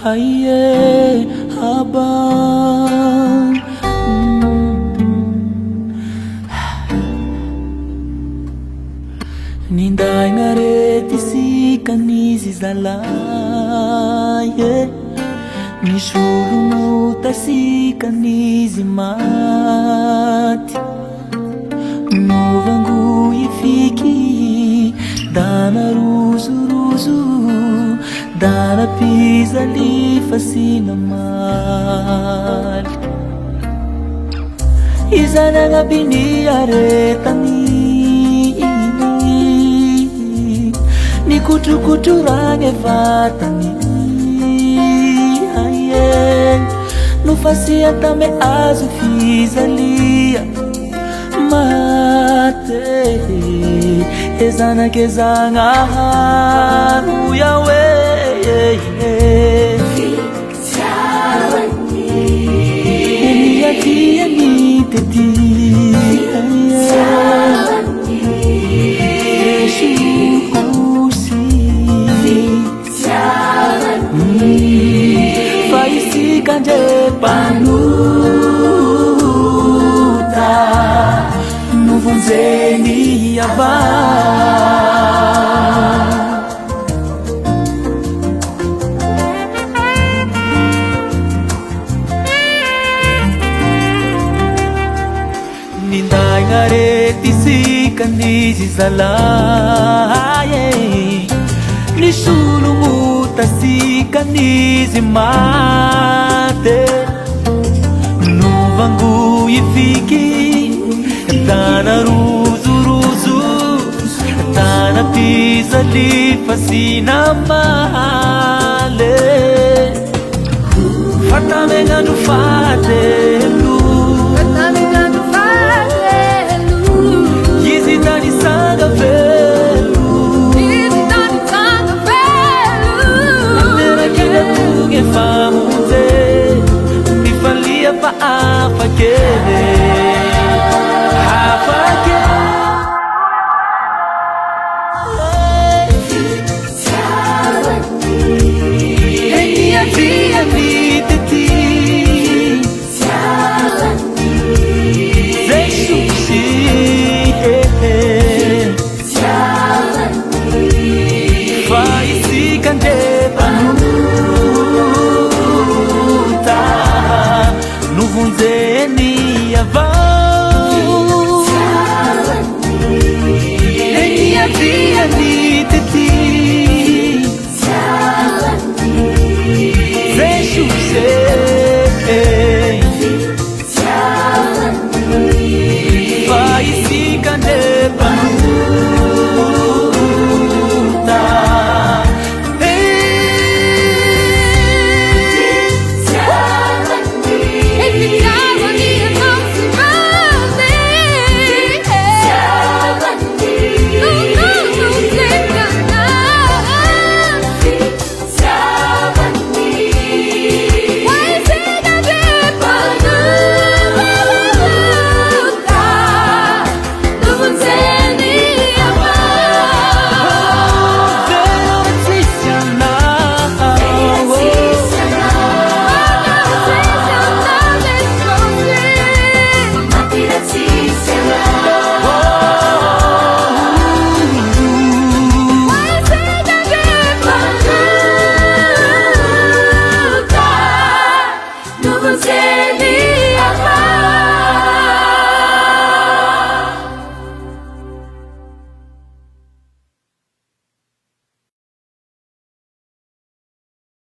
haye habang Ninday ngareti si kanisi zalaye Nishulumuta si kanisi mati Novangu ifiki Dana ruzu Dana pisa li fasina mali Izana nga biniaretani Ni kutu-kuturange vatani Aye Nufasia tame azu fizalia Mate Ezana kezanga haru yawe Fiktawani Eni yati eni teti Fiktawani Yesu kusi Fiktawani Faisi kanje panuta Nuvunzeni yaba Ninday ngareti si kanisi zalaye Nishulumuta si kanisi mate Nuvangu ifiki Dana ruzu Dana pisa li fasina male Fatame nga nufate